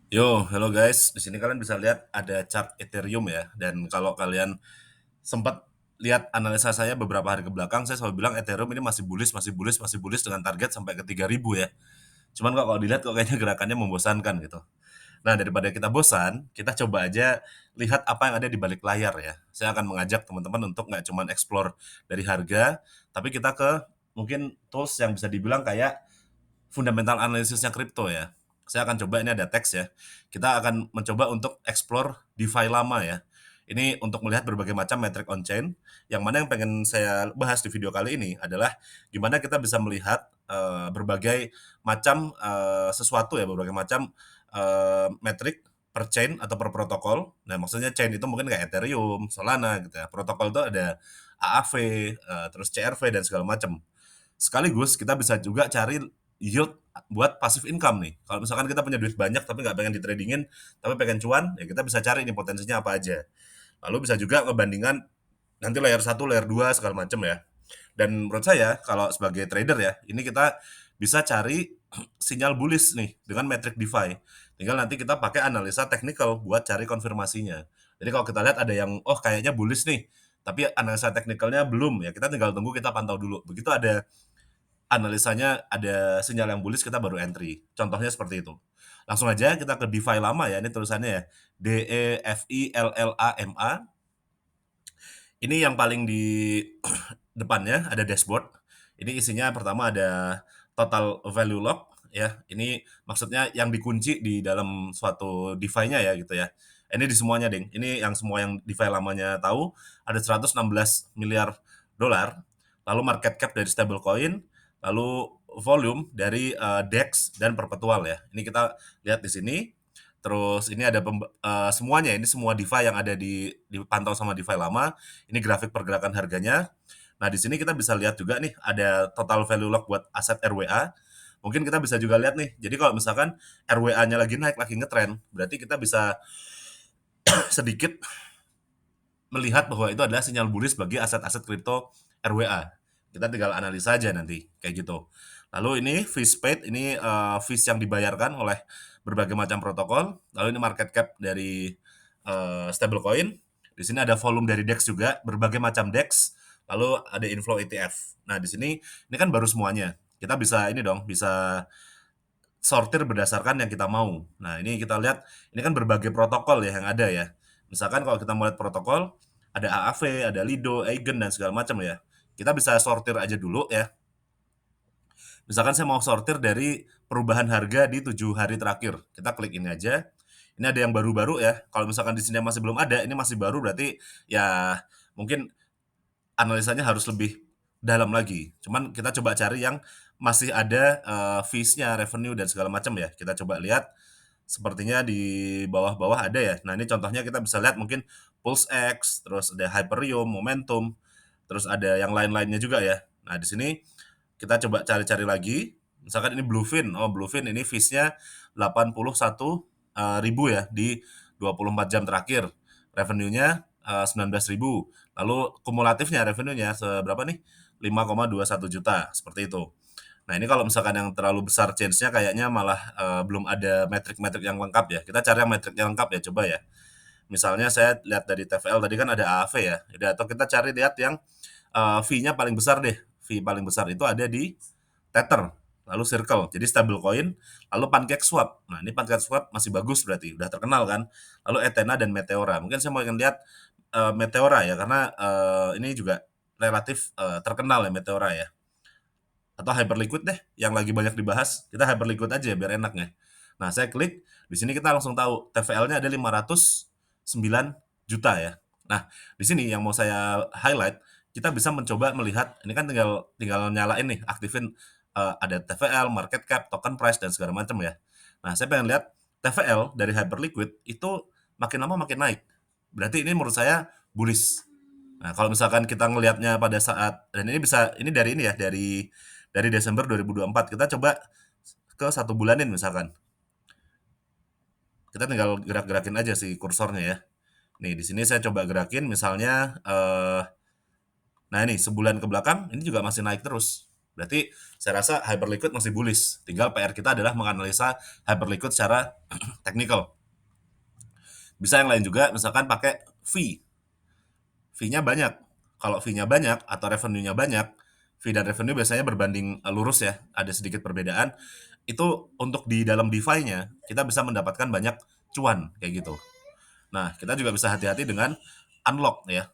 Yo, hello guys. Di sini kalian bisa lihat ada chart Ethereum ya. Dan kalau kalian sempat lihat analisa saya beberapa hari ke belakang, saya selalu bilang Ethereum ini masih bullish, masih bullish, masih bullish dengan target sampai ke 3.000 ya. Cuman kok kalau dilihat kok kayaknya gerakannya membosankan gitu. Nah, daripada kita bosan, kita coba aja lihat apa yang ada di balik layar ya. Saya akan mengajak teman-teman untuk nggak cuma explore dari harga, tapi kita ke mungkin tools yang bisa dibilang kayak fundamental analisisnya kripto ya. Saya akan coba ini ada teks ya. Kita akan mencoba untuk explore DeFi lama ya. Ini untuk melihat berbagai macam metrik on-chain, yang mana yang pengen saya bahas di video kali ini adalah gimana kita bisa melihat berbagai macam sesuatu ya, berbagai macam metrik per chain atau per protokol. Nah, maksudnya chain itu mungkin kayak Ethereum, Solana gitu ya. Protokol itu ada AAV, terus CRV dan segala macam. Sekaligus kita bisa juga cari yield buat passive income nih. Kalau misalkan kita punya duit banyak tapi nggak pengen di-tradingin, tapi pengen cuan, ya kita bisa cari nih potensinya apa aja. Lalu bisa juga ngebandingkan nanti layer satu, layer 2 segala macam ya. Dan menurut saya kalau sebagai trader ya, ini kita bisa cari sinyal bullish nih dengan metrik DeFi. Tinggal nanti kita pakai analisa technical buat cari konfirmasinya. Jadi kalau kita lihat ada yang oh kayaknya bullish nih, tapi analisa teknikalnya belum ya, kita tinggal tunggu, kita pantau dulu. Begitu ada analisanya ada sinyal yang bullish, kita baru entry. Contohnya seperti itu. Langsung aja kita ke DeFi lama ya, ini tulisannya ya. DEFILLAMA. Ini yang paling di depannya ada dashboard. Ini isinya pertama ada total value lock ya. Ini maksudnya yang dikunci di dalam suatu DeFi-nya ya gitu ya. Ini di semuanya, Ding. Ini yang semua yang DeFi lamanya tahu, ada 116 miliar dolar. Lalu market cap dari stablecoin, lalu volume dari DEX dan perpetual ya. Ini kita lihat di sini. Terus ini ada semuanya, ini semua DeFi yang ada dipantau sama DeFi lama. Ini grafik pergerakan harganya. Nah, di sini kita bisa lihat juga nih ada total value lock buat aset RWA. Mungkin kita bisa juga lihat nih. Jadi kalau misalkan RWA-nya lagi naik, lagi ngetrend, berarti kita bisa sedikit melihat bahwa itu adalah sinyal bullish bagi aset-aset kripto RWA. Kita tinggal analisa aja nanti kayak gitu. Lalu ini fees paid, ini fees yang dibayarkan oleh berbagai macam protokol. Lalu ini market cap dari stablecoin. Di sini ada volume dari DEX juga, berbagai macam DEX. Lalu ada inflow ETF. Nah, di sini ini kan baru semuanya. Kita bisa ini dong, bisa sortir berdasarkan yang kita mau. Nah, ini kita lihat, ini kan berbagai protokol ya yang ada ya. Misalkan kalau kita mau lihat protokol, ada AAV, ada Lido, Eigen, dan segala macam ya. Kita bisa sortir aja dulu ya. Misalkan saya mau sortir dari perubahan harga di 7 hari terakhir. Kita klik ini aja. Ini ada yang baru-baru ya. Kalau misalkan di sini masih belum ada, ini masih baru berarti ya mungkin analisanya harus lebih dalam lagi. Cuman kita coba cari yang masih ada fees-nya, revenue dan segala macam ya. Kita coba lihat sepertinya di bawah-bawah ada ya. Nah, ini contohnya kita bisa lihat mungkin Pulse X, terus ada Hyperion, Momentum, terus ada yang lain-lainnya juga ya. Nah, di sini kita coba cari-cari lagi. Misalkan ini Bluefin. Oh, Bluefin ini fees-nya 81 ribu ya di 24 jam terakhir. Revenue-nya 19.000. Lalu kumulatifnya revenue-nya seberapa nih? 5,21 juta, seperti itu. Nah, ini kalau misalkan yang terlalu besar change-nya kayaknya malah belum ada metrik-metrik yang lengkap ya. Kita cari yang metriknya lengkap ya, coba ya. Misalnya saya lihat dari TVL tadi kan ada AAV ya. Jadi atau kita cari lihat yang fee-nya paling besar deh. Fee paling besar itu ada di Tether, lalu Circle. Jadi stablecoin, lalu PancakeSwap. Nah, ini PancakeSwap masih bagus berarti, udah terkenal kan. Lalu Ethena dan Meteora. Mungkin saya mau lihat Meteora ya, karena ini juga relatif terkenal ya Meteora ya. Atau Hyperliquid deh, yang lagi banyak dibahas. Kita Hyperliquid aja biar enaknya. Nah, saya klik, di sini kita langsung tahu TVL-nya ada 509 juta ya. Nah, di sini yang mau saya highlight, kita bisa mencoba melihat, ini kan tinggal tinggal nyalain nih, aktifin ada TVL, market cap, token price dan segala macam ya. Nah, saya pengen lihat TVL dari Hyperliquid itu makin lama makin naik. Berarti ini menurut saya bullish. Nah, kalau misalkan kita ngelihatnya pada saat dan ini bisa ini dari ini ya, dari Desember 2024. Kita coba ke 1 bulanin misalkan. Kita tinggal gerak-gerakin aja si kursornya ya. Nih, di sini saya coba gerakin misalnya nah ini sebulan ke belakang ini juga masih naik terus. Berarti saya rasa Hyperliquid masih bullish. Tinggal PR kita adalah menganalisa Hyperliquid secara technical. Bisa yang lain juga, misalkan pakai fee. Fee-nya banyak. Kalau fee-nya banyak atau revenue-nya banyak, fee dan revenue biasanya berbanding lurus ya, ada sedikit perbedaan. Itu untuk di dalam DeFi-nya, kita bisa mendapatkan banyak cuan kayak gitu. Nah, kita juga bisa hati-hati dengan unlock ya.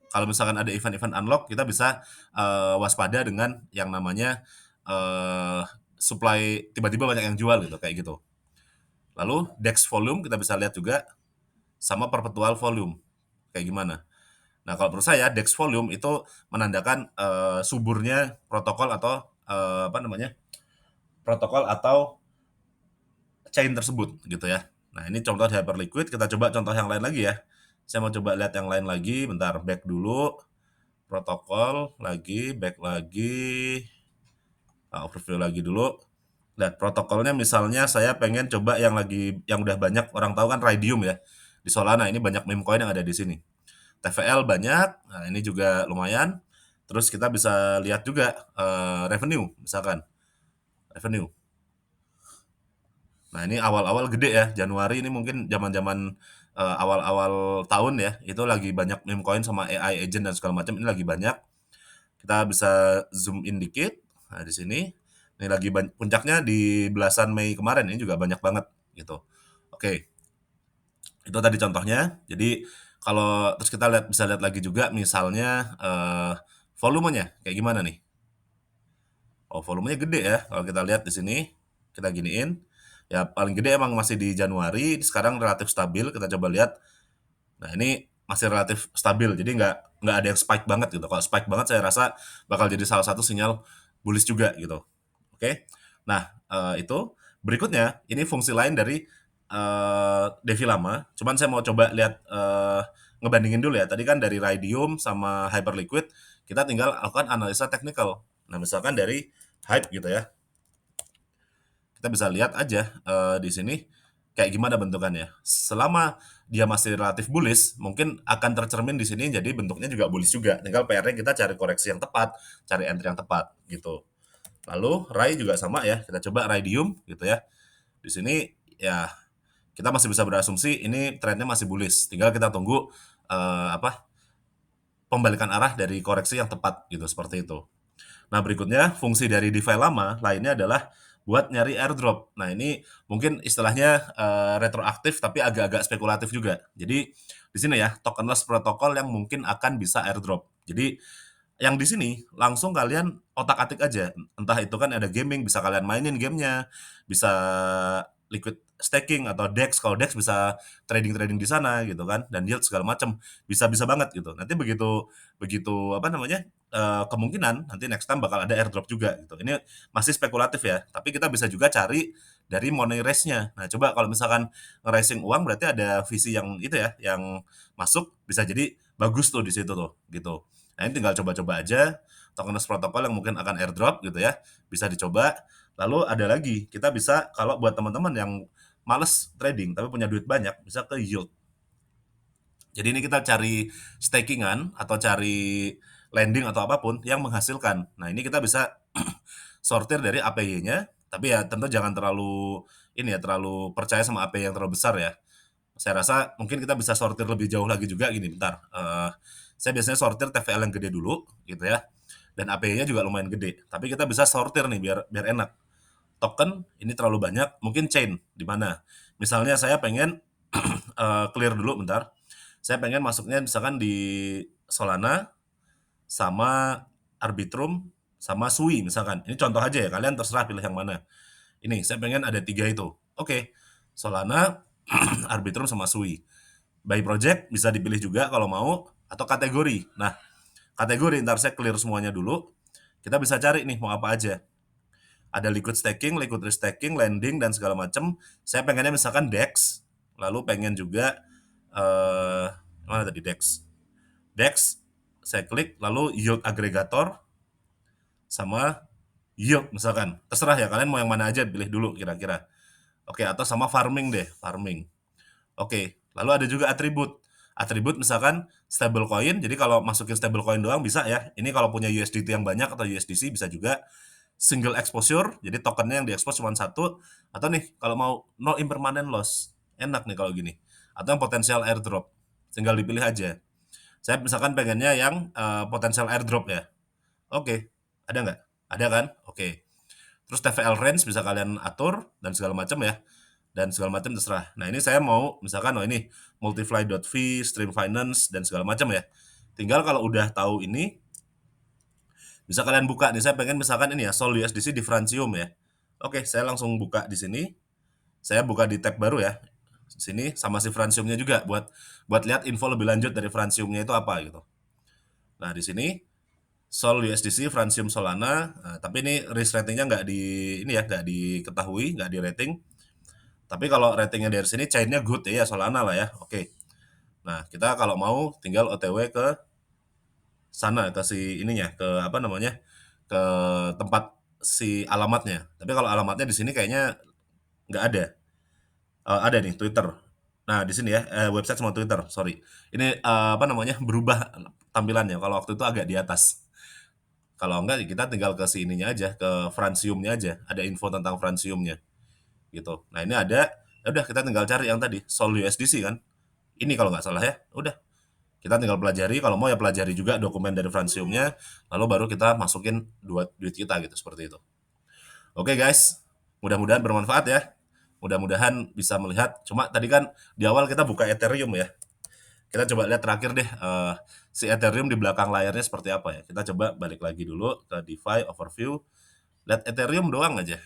Kalau misalkan ada event-event unlock, kita bisa waspada dengan yang namanya supply tiba-tiba banyak yang jual gitu kayak gitu. Lalu DEX volume kita bisa lihat juga sama perpetual volume kayak gimana. Nah, kalau menurut saya DEX volume itu menandakan suburnya protokol atau apa namanya? Protokol atau chain tersebut gitu ya. Nah, ini contoh di Hyperliquid, kita coba contoh yang lain lagi ya. Saya mau coba lihat yang lain lagi, bentar, back dulu. Protokol lagi, back lagi, overview lagi dulu. Lihat protokolnya misalnya saya pengen coba yang lagi yang udah banyak orang tahu kan Rhodium ya. Di Solana ini banyak meme coin yang ada di sini. TVL banyak, nah ini juga lumayan. Terus kita bisa lihat juga revenue misalkan. Revenue. Nah, ini awal-awal gede ya. Januari ini mungkin zaman-zaman awal-awal tahun ya. Itu lagi banyak meme coin sama AI agent dan segala macam ini lagi banyak. Kita bisa zoom in dikit. Nah, di sini ini lagi puncaknya di belasan Mei kemarin ini juga banyak banget gitu. Oke. Itu tadi contohnya. Jadi kalau terus kita bisa lihat lagi juga misalnya volumenya kayak gimana nih? Oh, volumenya gede ya. Kalau kita lihat di sini, kita giniin. Ya paling gede emang masih di Januari, sekarang relatif stabil. Kita coba lihat. Nah, ini masih relatif stabil, jadi nggak ada yang spike banget gitu. Kalau spike banget saya rasa bakal jadi salah satu sinyal bullish juga gitu. Oke. Nah, itu berikutnya ini fungsi lain dari DeFi lama. Cuman saya mau coba lihat ngebandingin dulu ya. Tadi kan dari Rhodium sama Hyperliquid, kita tinggal lakukan analisa teknikal. Nah, misalkan dari Hype gitu ya. Kita bisa lihat aja di sini kayak gimana bentukannya. Selama dia masih relatif bullish, mungkin akan tercermin di sini jadi bentuknya juga bullish juga. Tinggal PR-nya kita cari koreksi yang tepat, cari entry yang tepat gitu. Lalu RAI juga sama ya, kita coba Rhodium gitu ya. Di sini ya kita masih bisa berasumsi ini trennya masih bullish. Tinggal kita tunggu apa pembalikan arah dari koreksi yang tepat gitu seperti itu. Nah, berikutnya fungsi dari DeFi lama lainnya adalah buat nyari airdrop. Nah, ini mungkin istilahnya retroaktif tapi agak-agak spekulatif juga. Jadi di sini ya tokenless protokol yang mungkin akan bisa airdrop. Jadi yang di sini langsung kalian otak-atik aja. Entah itu kan ada gaming, bisa kalian mainin gamenya, bisa liquid staking atau DEX. Kalau DEX bisa trading-trading di sana gitu kan, dan yield segala macam. Bisa-bisa banget gitu. Nanti begitu begitu apa namanya kemungkinan nanti next time bakal ada airdrop juga gitu. Ini masih spekulatif ya, tapi kita bisa juga cari dari money raise-nya. Nah, coba kalau misalkan nge-raising uang berarti ada visi yang itu ya, yang masuk bisa jadi bagus tuh di situ tuh gitu. Nah, ini tinggal coba-coba aja tokenized protokol yang mungkin akan airdrop gitu ya, bisa dicoba. Lalu ada lagi, kita bisa kalau buat teman-teman yang males trading tapi punya duit banyak, bisa ke yield. Jadi ini kita cari stakingan atau cari lending atau apapun yang menghasilkan. Nah, ini kita bisa sortir dari APY-nya, tapi ya tentu jangan terlalu ini ya, terlalu percaya sama APY yang terlalu besar ya. Saya rasa mungkin kita bisa sortir lebih jauh lagi juga gini, bentar. Saya biasanya sortir TVL yang gede dulu gitu ya. Dan APY-nya juga lumayan gede. Tapi kita bisa sortir nih biar biar enak. Token ini terlalu banyak, mungkin chain di mana. Misalnya saya pengen clear dulu bentar. Saya pengen masuknya misalkan di Solana sama Arbitrum sama Sui misalkan. Ini contoh aja ya, kalian terserah pilih yang mana. Ini saya pengen ada 3 itu. Oke. Solana, Arbitrum sama Sui. By project bisa dipilih juga kalau mau atau kategori. Nah, kategori ntar saya clear semuanya dulu. Kita bisa cari nih mau apa aja. Ada liquid staking, liquid risk staking, lending dan segala macam. Saya pengennya misalkan DEX, lalu pengen juga mana tadi DEX. DEX saya klik lalu yield aggregator sama yield misalkan. Terserah ya kalian mau yang mana aja pilih dulu kira-kira. Oke, atau sama farming deh, farming. Oke, lalu ada juga atribut. atribut misalkan stablecoin, jadi kalau masukin stablecoin doang bisa ya. Ini kalau punya USDT yang banyak atau USDC bisa juga. Single exposure, jadi tokennya yang diekspos cuma satu. Atau nih, kalau mau no impermanent loss, enak nih kalau gini. Atau yang potensial airdrop, tinggal dipilih aja. Saya misalkan pengennya yang potensial airdrop ya. Oke, ada nggak? Ada kan? Oke. Terus TVL range bisa kalian atur dan segala macam ya. Dan segala macam terserah. Nah ini saya mau misalkan ini multiply.v, stream finance dan segala macam ya. Tinggal kalau udah tahu ini bisa kalian buka nih. Saya pengen misalkan ini ya Sol USDC di Francium ya. Oke, saya langsung buka di sini. Saya buka di tab baru ya. Sini sama si Franciumnya juga buat lihat info lebih lanjut dari Franciumnya itu apa gitu. Nah di sini Sol USDC, Francium Solana. Nah, tapi ini risk ratingnya nggak diketahui, nggak di rating. Tapi kalau ratingnya dari sini chainnya good ya Solana lah ya. Oke. Nah kita kalau mau tinggal OTW ke sana ke si ininya ke apa namanya ke tempat si alamatnya. Tapi kalau alamatnya di sini kayaknya nggak ada. Ada nih Twitter. Nah di sini ya website sama Twitter. Sorry. Ini apa namanya berubah tampilannya. Kalau waktu itu agak di atas. Kalau enggak kita tinggal ke si ininya aja ke Franciumnya aja. Ada info tentang Franciumnya gitu. Nah ini ada. Ya udah kita tinggal cari yang tadi Sol USDC kan. Ini kalau nggak salah ya. Udah kita tinggal pelajari. Kalau mau ya pelajari juga dokumen dari Franciumnya. Lalu baru kita masukin duit kita gitu seperti itu. Oke guys, mudah-mudahan bermanfaat ya. Mudah-mudahan bisa melihat. Cuma tadi kan di awal kita buka Ethereum ya. Kita coba lihat terakhir deh si Ethereum di belakang layarnya seperti apa ya. Kita coba balik lagi dulu ke DeFi overview. Lihat Ethereum doang aja.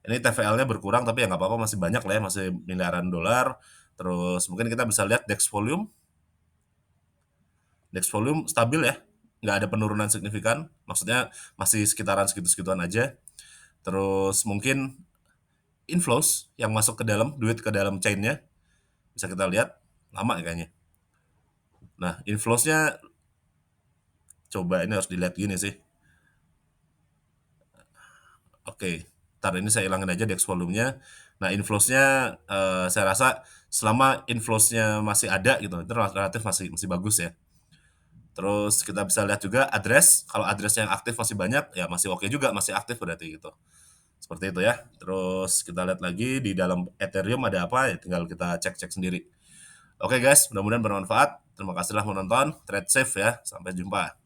Ini TVL-nya berkurang tapi ya nggak apa-apa masih banyak lah ya, masih miliaran dolar. Terus mungkin kita bisa lihat DEX volume. DEX volume stabil ya, nggak ada penurunan signifikan. Maksudnya masih sekitaran segitu-segituan aja. Terus mungkin inflows yang masuk ke dalam duit ke dalam chainnya bisa kita lihat lama ya kayaknya. Nah inflowsnya coba ini harus dilihat gini sih. Oke, ntar ini saya hilangin aja DEX volumenya. Nah inflowsnya saya rasa selama inflowsnya masih ada gitu, itu relatif masih bagus ya. Terus kita bisa lihat juga address, kalau address yang aktif masih banyak, ya masih oke juga, masih aktif berarti gitu. Seperti itu ya. Terus kita lihat lagi di dalam Ethereum ada apa, ya tinggal kita cek-cek sendiri. Oke guys, mudah-mudahan bermanfaat. Terima kasihlah menonton. Trade safe ya. Sampai jumpa.